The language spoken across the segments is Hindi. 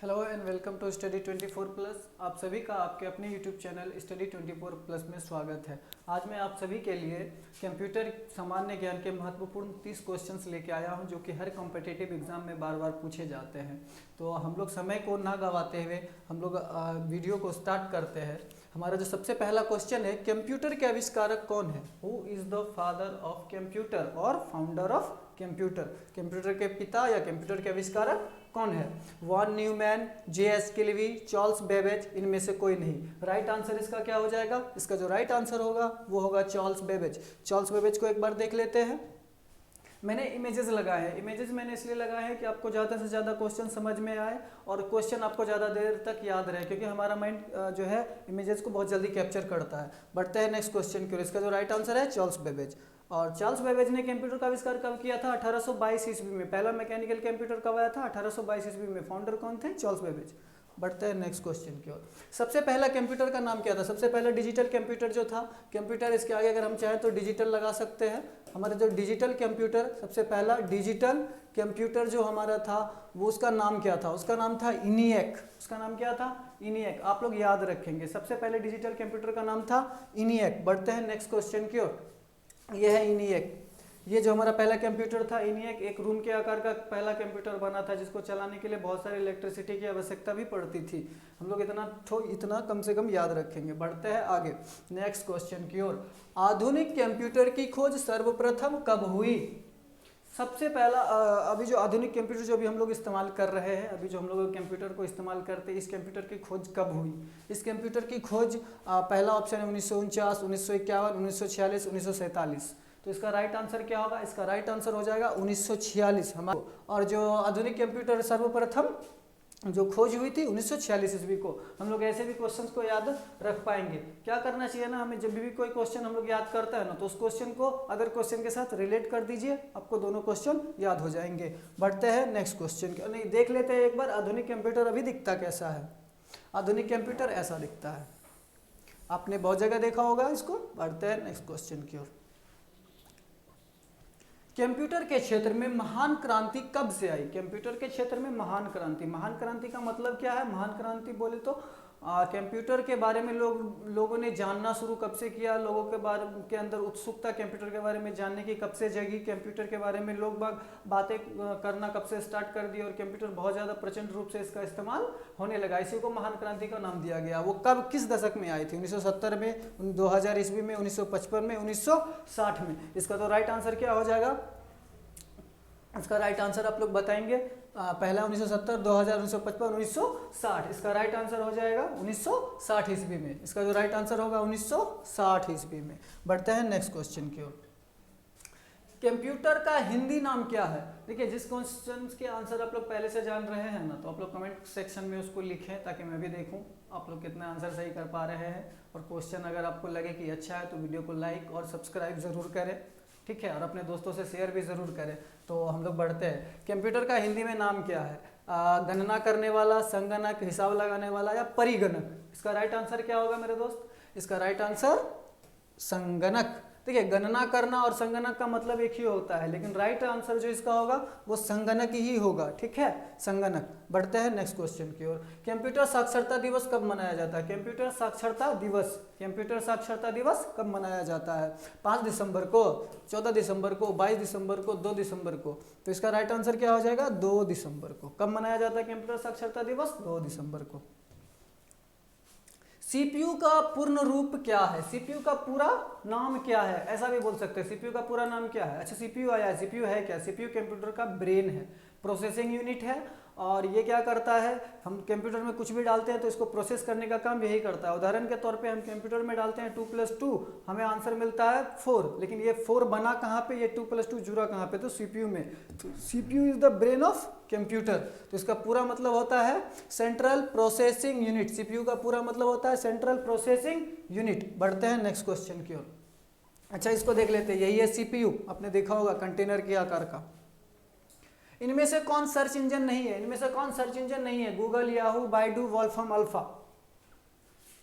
Hello and welcome to study 24 plus. आप सभी का आपके अपने यूट्यूब चैनल स्टडी 24 प्लस में स्वागत है। आज मैं आप सभी के लिए कंप्यूटर सामान्य ज्ञान के महत्वपूर्ण 30 क्वेश्चंस लेके आया हूं जो कि हर कॉम्पिटिटिव एग्जाम में बार बार पूछे जाते हैं। तो हम लोग समय को ना गवाते हुए हम लोग वीडियो को स्टार्ट करते हैं। हमारा जो सबसे पहला क्वेश्चन है, कंप्यूटर के आविष्कारक कौन है? Who is the father of computer और फाउंडर ऑफ कंप्यूटर? कंप्यूटर के पिता या कंप्यूटर के आविष्कारक कौन है? Von Neumann, J S. Kilby, Charles Babbage, इनमें से कोई नहीं। राइट आंसर इसका क्या हो जाएगा? इसका जो राइट आंसर होगा वो होगा चार्ल्स बेबेज। चार्ल्स बेबेज को एक बार देख लेते हैं। मैंने इमेजेस लगाए हैं। इमेजेस मैंने इसलिए लगाए हैं कि आपको ज़्यादा से ज़्यादा क्वेश्चन समझ में आए और क्वेश्चन आपको ज़्यादा देर तक याद रहे, क्योंकि हमारा माइंड जो है इमेजेस को बहुत जल्दी कैप्चर करता है। बढ़ते हैं नेक्स्ट क्वेश्चन की ओर। इसका जो राइट आंसर है चार्ल्स बेबेज। और चार्ल्स बेबेज ने कंप्यूटर का आविष्कार कब किया था? 1822 ईस्वी में। पहला मैकेनिकल कंप्यूटर कब आया था? 1822 ईस्वी में। फाउंडर कौन थे? Charles Babbage. बढ़ते हैं नेक्स्ट क्वेश्चन की ओर। सबसे पहला कंप्यूटर का नाम क्या था? सबसे पहला डिजिटल कंप्यूटर जो था, कंप्यूटर इसके आगे अगर हम चाहें तो डिजिटल लगा सकते हैं। हमारा जो डिजिटल कंप्यूटर, सबसे पहला डिजिटल कंप्यूटर जो हमारा था वो उसका नाम क्या था? उसका नाम था इनिएक। उसका नाम क्या था? इनिएक। आप लोग याद रखेंगे, सबसे पहले डिजिटल कंप्यूटर का नाम था इनिएक। बढ़ते हैं नेक्स्ट क्वेश्चन की ओर। ये है इनिएक। ये जो हमारा पहला कंप्यूटर था इनिएक, एक रूम के आकार का पहला कंप्यूटर बना था जिसको चलाने के लिए बहुत सारी इलेक्ट्रिसिटी की आवश्यकता भी पड़ती थी। हम लोग इतना कम से कम याद रखेंगे। बढ़ते हैं आगे नेक्स्ट क्वेश्चन की ओर। आधुनिक कंप्यूटर की खोज सर्वप्रथम कब हुई? सबसे पहला अभी जो आधुनिक कंप्यूटर जो अभी हम लोग इस्तेमाल कर रहे हैं, अभी जो हम लोग कंप्यूटर को इस्तेमाल करते हैं, इस कंप्यूटर की खोज कब हुई? इस कंप्यूटर की खोज पहला ऑप्शन है 1949, 1951, 1946, 1947। तो इसका राइट आंसर क्या होगा? इसका राइट आंसर हो जाएगा 1946 हमारा। और जो आधुनिक कंप्यूटर सर्वप्रथम जो खोज हुई थी 1946 ईस्वी को। हम लोग ऐसे भी क्वेश्चंस को याद रख पाएंगे। क्या करना चाहिए ना, हमें जब भी कोई क्वेश्चन हम लोग याद करता है ना, तो उस क्वेश्चन को अदर क्वेश्चन के साथ रिलेट कर दीजिए, आपको दोनों क्वेश्चन याद हो जाएंगे। बढ़ते हैं नेक्स्ट क्वेश्चन के। नहीं, देख लेते हैं एक बार आधुनिक कंप्यूटर अभी दिखता कैसा है। आधुनिक कंप्यूटर ऐसा दिखता है, आपने बहुत जगह देखा होगा इसको। बढ़ते हैं नेक्स्ट क्वेश्चन की ओर। कंप्यूटर के क्षेत्र में महान क्रांति कब से आई? कंप्यूटर के क्षेत्र में महान क्रांति। महान क्रांति का मतलब क्या है? महान क्रांति बोले तो कंप्यूटर के बारे में लोगों ने जानना शुरू कब से किया, लोगों के बारे के अंदर उत्सुकता कंप्यूटर के बारे में जानने की कब से जगी, कंप्यूटर के बारे में लोग बातें करना कब से स्टार्ट कर दी और कंप्यूटर बहुत ज़्यादा प्रचंड रूप से इसका इस्तेमाल होने लगा। इसी को महान क्रांति का नाम दिया गया। वो कब, किस दशक में आई थी? 1970 में, 2000 ईस्वी में, 1955 में, 1960 में। इसका तो राइट आंसर क्या हो जाएगा? इसका राइट आंसर आप लोग बताएंगे। पहला 1970, 2000, 1955, 1960। इसका राइट आंसर हो जाएगा 1960 ईस्वी में। इसका जो राइट आंसर होगा 1960 ईस्वी में। बढ़ते हैं नेक्स्ट क्वेश्चन की ओर। कंप्यूटर का हिंदी नाम क्या है? देखिए, जिस क्वेश्चन के आंसर आप लोग पहले से जान रहे हैं ना, तो आप लोग कमेंट सेक्शन में उसको लिखें ताकि मैं भी देखूं आप लोग कितना आंसर सही कर पा रहे हैं। और क्वेश्चन अगर आपको लगे कि अच्छा है तो वीडियो को लाइक और सब्सक्राइब जरूर करें, ठीक है, और अपने दोस्तों से शेयर भी ज़रूर करें। तो हम लोग बढ़ते हैं। कंप्यूटर का हिंदी में नाम क्या है? गणना करने वाला, संगणक, हिसाब लगाने वाला या परिगणक? इसका राइट आंसर क्या होगा मेरे दोस्त? इसका राइट आंसर संगणक। देखिए, गणना करना और संगणक का मतलब एक ही होता है, लेकिन राइट आंसर जो इसका होगा वो संगणक ही होगा, ठीक है, संगणक। बढ़ते हैं नेक्स्ट क्वेश्चन की ओर। कंप्यूटर साक्षरता दिवस कब मनाया जाता है? कंप्यूटर साक्षरता दिवस, कंप्यूटर साक्षरता दिवस कब मनाया जाता है? 5 दिसंबर को, 14 दिसंबर को, 22 दिसंबर को, 2 दिसंबर को? तो इसका राइट आंसर क्या हो जाएगा? 2 दिसंबर को। कब मनाया जाता है कंप्यूटर साक्षरता दिवस? 2 दिसंबर को। सीपीयू का पूर्ण रूप क्या है? सीपीयू का पूरा नाम क्या है? ऐसा भी बोल सकते हैं, सीपीयू का पूरा नाम क्या है? अच्छा, सीपीयू आया है। सीपीयू है क्या? सीपीयू कंप्यूटर का ब्रेन है, प्रोसेसिंग यूनिट है। और ये क्या करता है? हम कंप्यूटर में कुछ भी डालते हैं तो इसको प्रोसेस करने का काम यही करता है। उदाहरण के तौर पे हम कंप्यूटर में डालते हैं 2 + 2, हमें आंसर मिलता है 4, लेकिन ये 4 बना कहाँ पे? ये 2 + 2 जुड़ा कहाँ पे? तो सीपीयू में। तो CPU is the brain of computer. तो इसका पूरा मतलब होता है सेंट्रल प्रोसेसिंग यूनिट। सीपीयू का पूरा मतलब होता है सेंट्रल प्रोसेसिंग यूनिट। बढ़ते हैं नेक्स्ट क्वेश्चन की ओर। अच्छा, इसको देख लेते हैं। यही है सीपीयू, आपने देखा होगा कंटेनर के आकार का। इनमें से कौन सर्च इंजन नहीं है? इनमें से कौन सर्च इंजन नहीं है? Google, Yahoo, Baidu, Wolfram Alpha.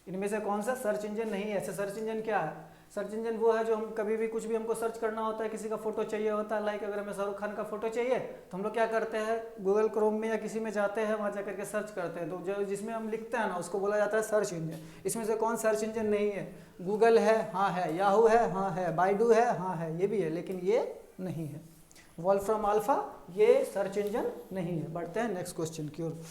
इनमें से कौन सा सर्च इंजन नहीं है? ऐसे सर्च इंजन क्या है? सर्च इंजन वो है जो हम कभी भी कुछ भी हमको सर्च करना होता है, किसी का फोटो चाहिए होता है, लाइक अगर हमें शाहरुख खान का फोटो चाहिए तो हम लोग क्या करते हैं, गूगल क्रोम में या किसी में जाते हैं, वहाँ जाकर के सर्च करते हैं, तो जो जिसमें हम लिखते हैं ना उसको बोला जाता है सर्च इंजन। इसमें से कौन सर्च इंजन नहीं है? गूगल है, हाँ है, याहू है, हाँ है, बाइडू है, हाँ है, ये भी है, लेकिन ये नहीं है। वोल्फ्राम अल्फा ये सर्च इंजन नहीं है। बढ़ते हैं नेक्स्ट क्वेश्चन की ओर।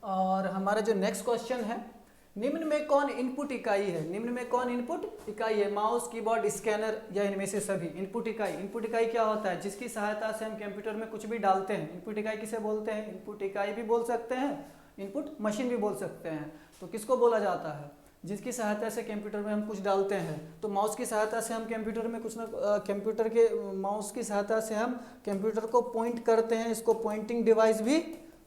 और हमारा जो नेक्स्ट क्वेश्चन है, निम्न में कौन इनपुट इकाई है? निम्न में कौन इनपुट इकाई है? माउस, कीबोर्ड, स्कैनर या इनमें से सभी? इनपुट इकाई, इनपुट इकाई क्या होता है? जिसकी सहायता से हम कंप्यूटर में कुछ भी डालते हैं। इनपुट इकाई किसे बोलते हैं? इनपुट इकाई भी बोल सकते हैं, इनपुट मशीन भी बोल सकते हैं। तो किसको बोला जाता है? जिसकी सहायता से कंप्यूटर में हम कुछ डालते हैं। तो माउस की सहायता से हम कंप्यूटर में कुछ ना, कंप्यूटर के माउस की सहायता से हम कंप्यूटर को पॉइंट करते हैं, इसको पॉइंटिंग डिवाइस भी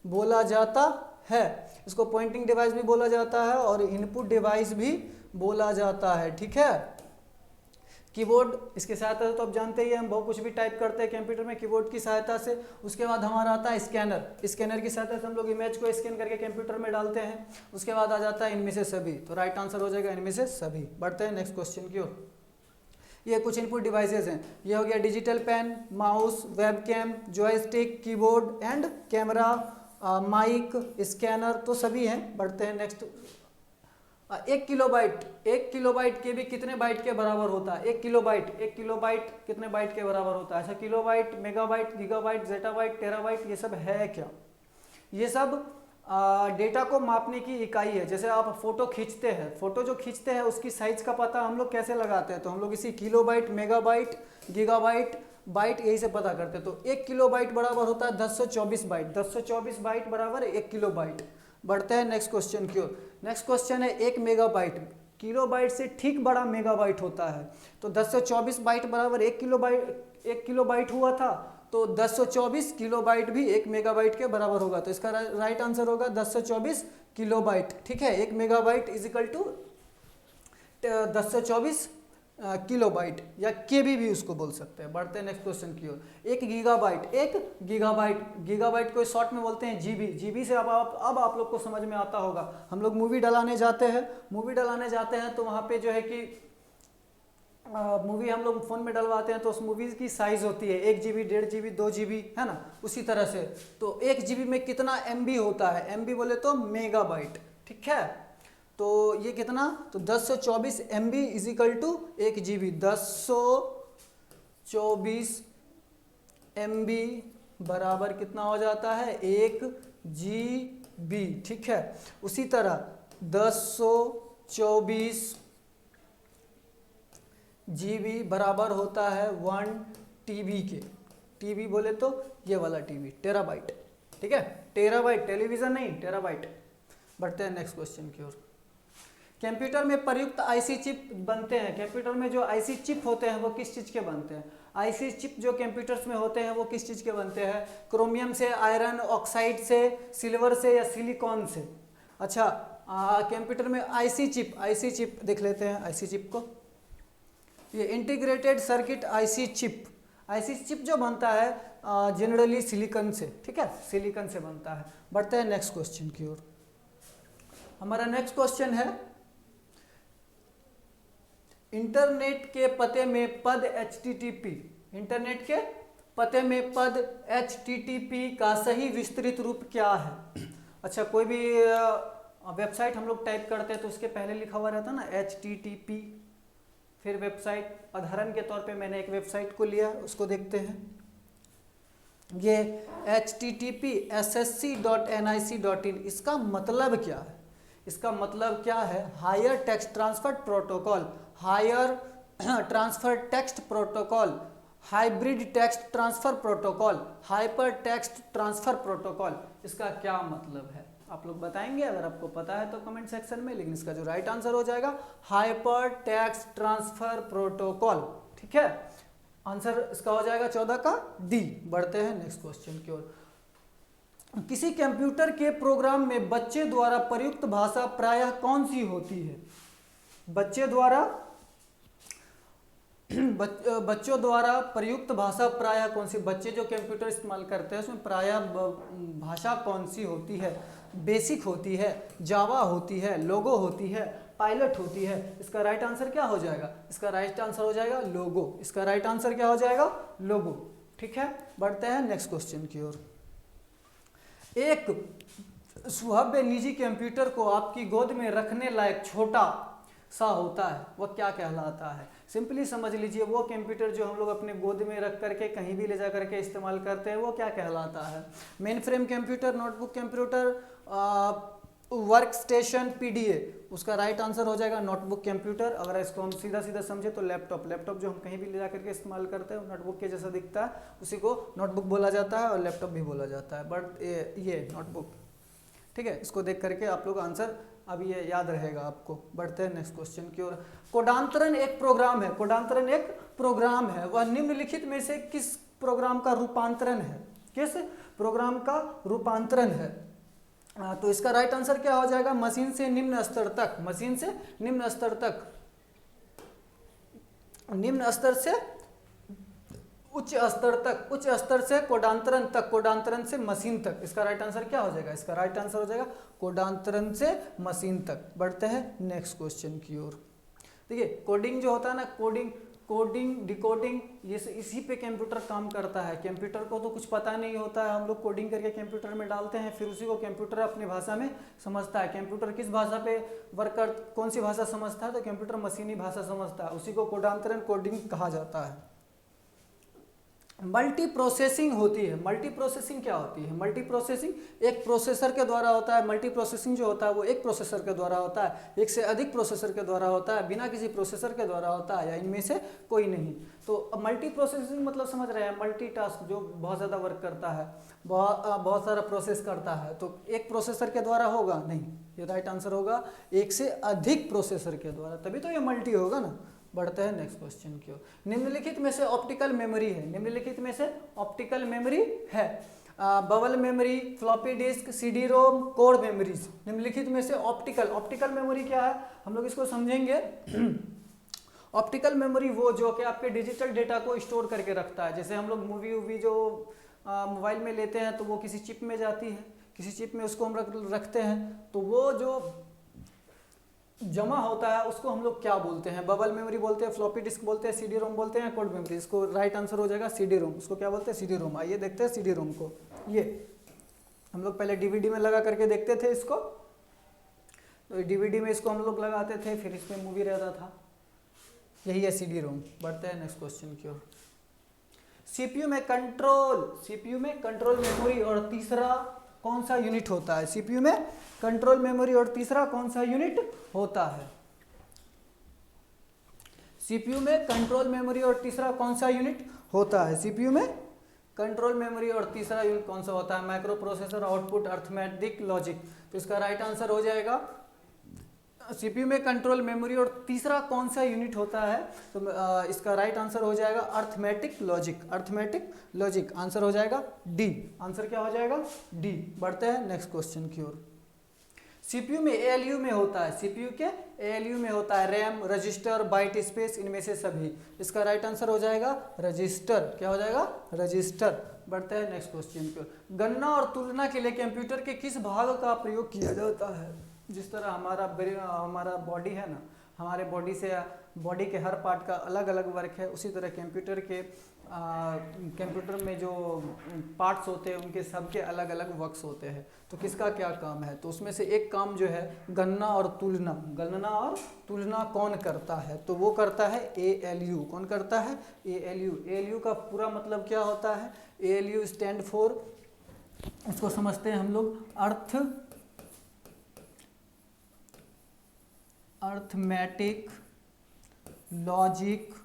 बोला जाता है। इसको पॉइंटिंग डिवाइस भी बोला जाता है और इनपुट डिवाइस भी बोला जाता है, ठीक है। कीबोर्ड, इसके सहायता से तो आप जानते ही हैं, हम बहुत कुछ भी टाइप करते हैं कंप्यूटर में कीबोर्ड की सहायता से। उसके बाद हमारा आता है स्कैनर, स्कैनर की सहायता से हम लोग इमेज को स्कैन करके कंप्यूटर में डालते हैं। उसके बाद आ जाता है इनमें से सभी, तो राइट आंसर हो जाएगा इनमें से सभी। बढ़ते हैं नेक्स्ट क्वेश्चन की ओर। ये कुछ इनपुट डिवाइसेस हैं, ये हो गया digital pen, mouse, webcam, joystick, keyboard and camera, mic, scanner, तो सभी हैं। बढ़ते हैं नेक्स्ट। 1 किलोबाइट के भी कितने बाइट के बराबर होता है? 1 किलोबाइट कितने बाइट के बराबर होता है? अच्छा, kilobyte, megabyte, gigabyte, zettabyte, terabyte, ये सब है क्या? ये सब डेटा को मापने की इकाई है। जैसे आप फोटो खींचते हैं, फोटो जो खींचते हैं उसकी साइज का पता हम लोग कैसे लगाते हैं? तो हम लोग इसी किलोबाइट, मेगाबाइट, गीगाबाइट, बाइट यही से पता करते हैं। तो 1 किलोबाइट बराबर होता है 1024 बाइट, 1024 बाइट बराबर 1 किलोबाइट। बढ़ते हैं नेक्स्ट क्वेश्चन की ओर। नेक्स्ट क्वेश्चन है 1 मेगाबाइट, किलोबाइट से ठीक बड़ा मेगाबाइट होता है। तो 1024 बाइट बराबर 1 किलोबाइट हुआ था, तो 1024 किलोबाइट भी 1 मेगाबाइट के बराबर होगा। तो इसका राइट आंसर होगा 1024 किलोबाइट, ठीक है। 1 megabyte is equal to 1024 kilobyte या केबी भी उसको बोल सकते हैं। बढ़ते हैं नेक्स्ट क्वेश्चन की ओर। 1 गीगाबाइट को शॉर्ट में बोलते हैं जीबी। जीबी से अब आप लोग को समझ में आता होगा, हम लोग मूवी डलाने जाते हैं तो वहाँ पे जो है कि मूवी हम लोग फ़ोन में डलवाते हैं तो उस मूवी की साइज़ होती है 1 GB, 1.5 GB, 2 GB, है ना। उसी तरह से तो 1 GB में कितना MB होता है? MB बोले तो मेगाबाइट, ठीक है। तो ये कितना, तो 1024 MB is equal to 1 GB। 1024 MB बराबर कितना हो जाता है? 1 GB, ठीक है। उसी तरह 1024 GB बराबर होता है 1 TB के। TB बोले तो ये वाला TB, टेराबाइट, ठीक है। टेराबाइट टेलीविजन नहीं, टेराबाइट। बढ़ते हैं नेक्स्ट क्वेश्चन की ओर। कंप्यूटर में प्रयुक्त आईसी चिप बनते हैं। कंप्यूटर में जो आईसी चिप होते हैं वो किस चीज़ के बनते हैं? आईसी चिप जो कंप्यूटर्स में होते हैं वो किस चीज़ के बनते हैं? क्रोमियम से, आयरन ऑक्साइड से, सिल्वर से या सिलिकॉन से? अच्छा, कंप्यूटर में आईसी चिप देख लेते हैं। आईसी चिप को, ये इंटीग्रेटेड सर्किट आईसी चिप जो बनता है जनरली सिलिकॉन से, ठीक है, सिलिकॉन से बनता है। बढ़ते हैं नेक्स्ट क्वेश्चन की ओर। हमारा नेक्स्ट क्वेश्चन है, इंटरनेट के पते में पद HTTP, इंटरनेट के पते में पद HTTP का सही विस्तृत रूप क्या है? अच्छा, कोई भी वेबसाइट हम लोग टाइप करते हैं तो उसके पहले लिखा हुआ रहता है ना HTTP, फिर वेबसाइट। उदाहरण के तौर पे मैंने एक वेबसाइट को लिया, उसको देखते हैं। ये HTTP ssc.nic.in, इसका मतलब क्या है? इसका मतलब क्या है? Higher text transfer protocol, higher transfer text protocol, hybrid text transfer protocol, hyper text transfer protocol. इसका क्या मतलब है? आप लोग बताएंगे, अगर आपको पता है तो कमेंट सेक्शन में। लेकिन इसका जो राइट आंसर हो जाएगा हाइपर टेक्स्ट ट्रांसफर प्रोटोकॉल, ठीक है। आंसर इसका हो जाएगा 14 का डी। बढ़ते हैं नेक्स्ट क्वेश्चन की ओर। किसी कंप्यूटर के प्रोग्राम में बच्चे द्वारा प्रयुक्त भाषा प्रायः कौन सी होती है? बच्चों द्वारा प्रयुक्त भाषा प्रायः कौन सी? बच्चे जो कंप्यूटर इस्तेमाल करते हैं उसमें प्रायः भाषा कौन सी होती है? बेसिक होती है, जावा होती है, लोगो होती है, पायलट होती है। इसका राइट आंसर क्या हो जाएगा? इसका राइट आंसर हो जाएगा लोगो। इसका राइट आंसर क्या हो जाएगा? लोगो। ठीक है, बढ़ते हैं नेक्स्ट क्वेश्चन की ओर। एक सुभव्य निजी कंप्यूटर को आपकी गोद में रखने लायक छोटा सा होता है, वह क्या कहलाता है? सिंपली समझ लीजिए, वो कंप्यूटर जो हम लोग अपने गोद में रख करके कहीं भी ले जा करके इस्तेमाल करते हैं, वो क्या कहलाता है? Main frame computer, notebook computer, work station, PDA. उसका राइट आंसर हो जाएगा नोटबुक कंप्यूटर। अगर इसको हम सीधा सीधा समझे तो लैपटॉप। लैपटॉप जो हम कहीं भी ले जा करके इस्तेमाल करते हैं, नोटबुक के जैसा दिखता है, उसी को नोटबुक बोला जाता है और लैपटॉप भी बोला जाता है। बट ये नोटबुक, ठीक है, इसको देख करके आप लोग आंसर अब ये याद रहेगा आपको। बढ़ते हैं नेक्स्ट क्वेश्चन की ओर। कोडांतरण एक प्रोग्राम है। कोडांतरण एक प्रोग्राम है, वह निम्नलिखित में से किस प्रोग्राम का रूपांतरण है? किस प्रोग्राम का रूपांतरण है? तो इसका राइट आंसर क्या हो जाएगा? मशीन से निम्न स्तर तक। मशीन से निम्न स्तर तक, निम्न स्तर से उच्च स्तर तक, उच्च स्तर से कोडांतरण तक, कोडांतरण से मशीन तक। इसका राइट आंसर क्या हो जाएगा? इसका राइट आंसर हो जाएगा कोडांतरण से मशीन तक। बढ़ते हैं नेक्स्ट क्वेश्चन की ओर। देखिए, कोडिंग जो होता है ना, कोडिंग डिकोडिंग, ये इसी पे कंप्यूटर काम करता है। कंप्यूटर को तो कुछ पता नहीं होता है, हम लोग कोडिंग करके कंप्यूटर में डालते हैं, फिर उसी को कंप्यूटर अपनी भाषा में समझता है। कंप्यूटर किस भाषा पे वर्क कर, कौन सी भाषा समझता है? तो कंप्यूटर मशीनी भाषा समझता है, उसी को कोडांतरण कोडिंग कहा जाता है। मल्टी प्रोसेसिंग होती है। मल्टी प्रोसेसिंग क्या होती है? मल्टी प्रोसेसिंग एक प्रोसेसर के द्वारा होता है। मल्टी प्रोसेसिंग जो होता है वो एक प्रोसेसर के द्वारा होता है, एक से अधिक प्रोसेसर के द्वारा होता है, बिना किसी प्रोसेसर के द्वारा होता है, या इनमें से कोई नहीं। तो मल्टी प्रोसेसिंग मतलब समझ रहे हैं, मल्टीटास्क, जो बहुत ज़्यादा वर्क करता है, बहुत सारा प्रोसेस करता है। तो एक प्रोसेसर के द्वारा होगा नहीं, ये राइट आंसर होगा एक से अधिक प्रोसेसर के द्वारा, तभी तो ये मल्टी होगा ना। बढ़ते हैं नेक्स्ट क्वेश्चन की ओर। निम्नलिखित में से ऑप्टिकल मेमोरी है। निम्नलिखित में से ऑप्टिकल मेमोरी है। Bubble memory, floppy disk, CD ROM, code memories. निम्नलिखित में से ऑप्टिकल मेमोरी क्या है, हम लोग इसको समझेंगे। ऑप्टिकल मेमोरी वो जो कि आपके डिजिटल डेटा को स्टोर करके रखता है। जैसे हम लोग मूवी जो मोबाइल में लेते हैं तो वो किसी चिप में जाती है, किसी चिप में उसको हम रखते हैं, तो वो जो जमा होता है उसको हम लोग क्या बोलते हैं? बबल मेमोरी बोलते हैं, फ्लॉपी डिस्क बोलते हैं, सीडी रोम बोलते हैं, कोड मेमोरी। इसको राइट आंसर हो जाएगा सीडी रोम। उसको क्या बोलते हैं? CD ROM. आइए देखते हैं सीडी रोम को। ये हम लोग पहले डीवीडी में लगा करके देखते थे इसको, तो डीवीडी में इसको हम लोग लगाते थे, फिर इसमें मूवी रहता था, यही है सीडी रोम। बढ़ते हैं नेक्स्ट क्वेश्चन की ओर। सीपीयू में कंट्रोल मेमोरी और तीसरा कौन सा यूनिट होता है? सीपीयू में कंट्रोल मेमोरी और तीसरा कौन सा यूनिट होता है? सीपीयू में कंट्रोल मेमोरी और तीसरा कौन सा यूनिट होता है? सीपीयू में कंट्रोल मेमोरी और तीसरा यूनिट कौन सा होता है? Micro processor, output, arithmetic, logic. तो इसका राइट आंसर हो जाएगा सीपीयू में कंट्रोल मेमोरी और तीसरा कौन सा यूनिट होता है? तो इसका राइट आंसर हो जाएगा arithmetic logic. Arithmetic logic answer हो जाएगा डी। आंसर क्या हो जाएगा? डी। बढ़ते हैं नेक्स्ट क्वेश्चन की ओर। सीपीयू में एएलयू में होता है, सीपीयू के एएलयू में होता है रैम, रजिस्टर, बाइट स्पेस, इनमें से सभी। इसका राइट आंसर हो जाएगा रजिस्टर। क्या हो जाएगा? रजिस्टर। बढ़ते हैं नेक्स्ट क्वेश्चन की ओर। गणना और तुलना के लिए कंप्यूटर के किस भाग का प्रयोग किया जाता है? जिस तरह हमारा बॉडी है ना, हमारे बॉडी के हर पार्ट का अलग अलग वर्क है, उसी तरह कंप्यूटर में जो पार्ट्स होते हैं उनके सबके अलग अलग वर्क्स होते हैं। तो किसका क्या काम है? तो उसमें से एक काम जो है गणना और तुलना। गणना और तुलना कौन करता है? तो वो करता है एएलयू। कौन करता है? एएलयू। एएलयू का पूरा मतलब क्या होता है? एएलयू स्टैंड फॉर, इसको समझते हैं हम लोग, अर्थमेटिक लॉजिक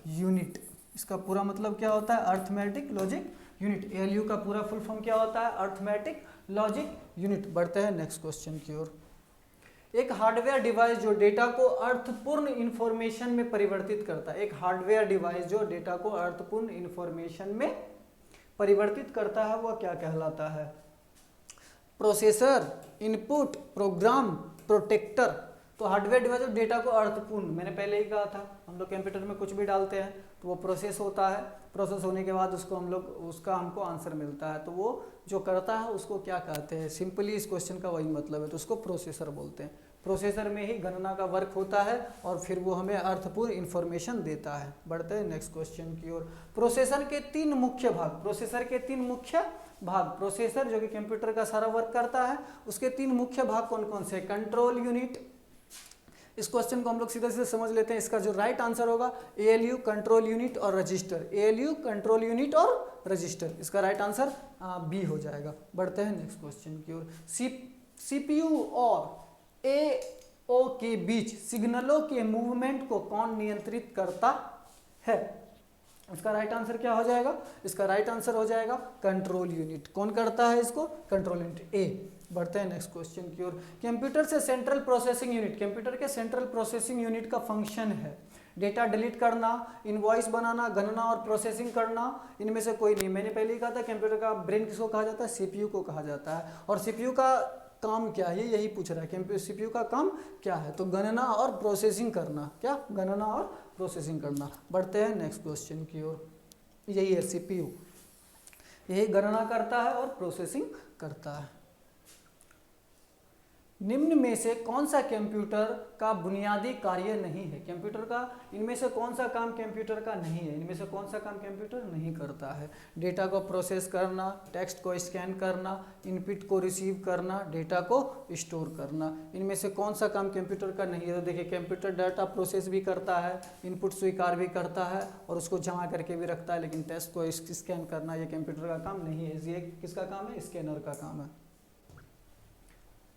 यूनिट। इसका पूरा मतलब क्या होता है? Arithmetic logic unit. एएलयू का पूरा फुल फॉर्म क्या होता है? Arithmetic logic unit. बढ़ते हैं नेक्स्ट क्वेश्चन की ओर। एक हार्डवेयर डिवाइस जो डेटा को अर्थपूर्ण इंफॉर्मेशन में परिवर्तित करता है। एक हार्डवेयर डिवाइस जो डेटा को अर्थपूर्ण इंफॉर्मेशन में परिवर्तित करता है, वह क्या कहलाता है? Processor, input, program, protector. तो हार्डवेयर डिवाइस जो डेटा को अर्थपूर्ण, मैंने पहले ही कहा था, हम लोग कंप्यूटर में कुछ भी डालते हैं तो वो प्रोसेस होता है, प्रोसेस होने के बाद उसका हमको आंसर मिलता है, तो वो जो करता है उसको क्या कहते हैं? सिंपली इस क्वेश्चन का वही मतलब है, तो उसको प्रोसेसर बोलते हैं। प्रोसेसर में ही गणना का वर्क होता है और फिर वो हमें अर्थपूर्ण इंफॉर्मेशन देता है। बढ़ते हैं नेक्स्ट क्वेश्चन की ओर। प्रोसेसर के तीन मुख्य भाग, प्रोसेसर जो कि कंप्यूटर का सारा वर्क करता है, उसके तीन मुख्य भाग कौन कौन से? Control unit. इस क्वेश्चन को हम लोग सीधा सीधा समझ लेते हैं। इसका जो राइट आंसर होगा ALU, कंट्रोल यूनिट और रजिस्टर। ALU, कंट्रोल यूनिट और रजिस्टर, इसका राइट आंसर बी हो जाएगा। बढ़ते हैं नेक्स्ट क्वेश्चन की ओर। CPU और AO के बीच सिग्नलों के मूवमेंट को कौन नियंत्रित करता है? इसका राइट आंसर क्या हो जाएगा? इसका राइट आंसर हो जाएगा कंट्रोल यूनिट। कौन करता है इसको? कंट्रोल यूनिट, ए। बढ़ते हैं नेक्स्ट क्वेश्चन की ओर। कंप्यूटर से सेंट्रल प्रोसेसिंग यूनिट, कंप्यूटर के सेंट्रल प्रोसेसिंग यूनिट का फंक्शन है डेटा डिलीट करना, इनवॉइस बनाना, गणना और प्रोसेसिंग करना। इनमें से कोई नहीं। मैंने पहले ही कहा था कंप्यूटर का ब्रेन किसको कहा जाता है? CPU को कहा जाता है। और CPU का काम क्या है, यही पूछ रहा है। CPU का काम क्या है? तो गणना और प्रोसेसिंग करना। क्या? गणना और प्रोसेसिंग करना। बढ़ते हैं नेक्स्ट क्वेश्चन की ओर। यही है CPU, यही गणना करता है और प्रोसेसिंग करता है। निम्न में से कौन सा कंप्यूटर का बुनियादी कार्य नहीं है? कंप्यूटर का इनमें से कौन सा काम कंप्यूटर का नहीं है? इनमें से कौन सा काम कंप्यूटर नहीं करता है? डेटा को प्रोसेस करना, टेक्स्ट को स्कैन करना, इनपुट को रिसीव करना, डेटा को स्टोर करना। इनमें से कौन सा काम कंप्यूटर का नहीं है? तो देखिए, कंप्यूटर डाटा प्रोसेस भी करता है, इनपुट स्वीकार भी करता है और उसको जमा करके भी रखता है, लेकिन टेक्स्ट को स्कैन करना ये कंप्यूटर का काम नहीं है। ये किसका काम है? स्कैनर का काम है।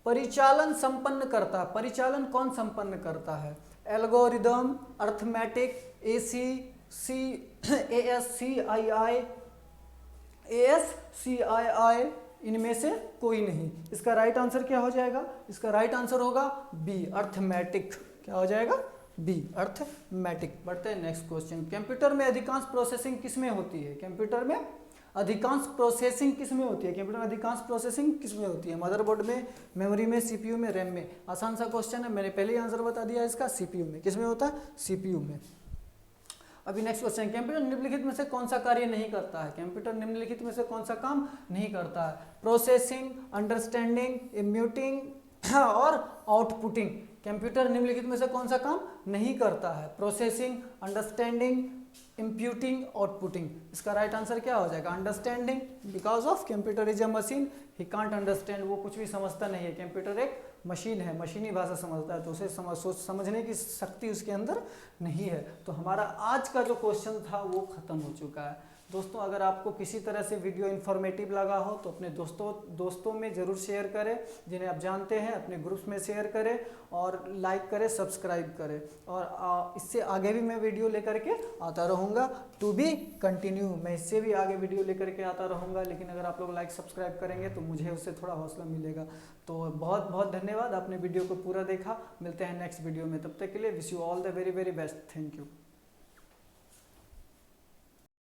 परिचालन संपन्न करता, परिचालन कौन संपन्न करता है? एल्गोरिदम, अर्थमेटिक, ASCII, इनमें से कोई नहीं। इसका राइट आंसर क्या हो जाएगा? इसका राइट आंसर होगा बी, अर्थमेटिक। क्या हो जाएगा? B, arithmetic. बढ़ते हैं नेक्स्ट क्वेश्चन। कंप्यूटर में अधिकांश प्रोसेसिंग किसमें होती है? कंप्यूटर में अधिकांश प्रोसेसिंग किसमें होती है? कंप्यूटर में अधिकांश प्रोसेसिंग किसमें होती है? मदरबोर्ड में, मेमोरी में, CPU में, रैम में। आसान सा क्वेश्चन है, मैंने पहले ही आंसर बता दिया इसका। CPU में। किसमें होता है? CPU में। अभी नेक्स्ट क्वेश्चन। कंप्यूटर निम्नलिखित में से कौन सा कार्य नहीं करता है? कंप्यूटर निम्नलिखित में से कौन सा काम नहीं करता है? प्रोसेसिंग, अंडरस्टैंडिंग, इम्यूटिंग और आउटपुटिंग। कंप्यूटर निम्नलिखित में से कौन सा काम नहीं करता है? Processing, understanding, imputing, outputting. इसका राइट आंसर क्या हो जाएगा? Understanding, because of computer is a machine, he can't understand. वो कुछ भी समझता नहीं है। कंप्यूटर एक मशीन है, मशीनी भाषा समझता है, तो उसे समझने की शक्ति उसके अंदर नहीं है। तो हमारा आज का जो क्वेश्चन था वो खत्म हो चुका है। दोस्तों, अगर आपको किसी तरह से वीडियो इन्फॉर्मेटिव लगा हो तो अपने दोस्तों में ज़रूर शेयर करें, जिन्हें आप जानते हैं अपने ग्रुप्स में शेयर करें और लाइक करें, सब्सक्राइब करें। और इससे आगे भी मैं वीडियो लेकर के आता रहूँगा, टू बी कंटिन्यू। मैं इससे भी आगे वीडियो लेकर के आता रहूँगा, लेकिन अगर आप लोग लाइक सब्सक्राइब करेंगे तो मुझे उससे थोड़ा हौसला मिलेगा। तो बहुत बहुत धन्यवाद, आपने वीडियो को पूरा देखा। मिलते हैं नेक्स्ट वीडियो में, तब तक के लिए wish you all the very very best. Thank you.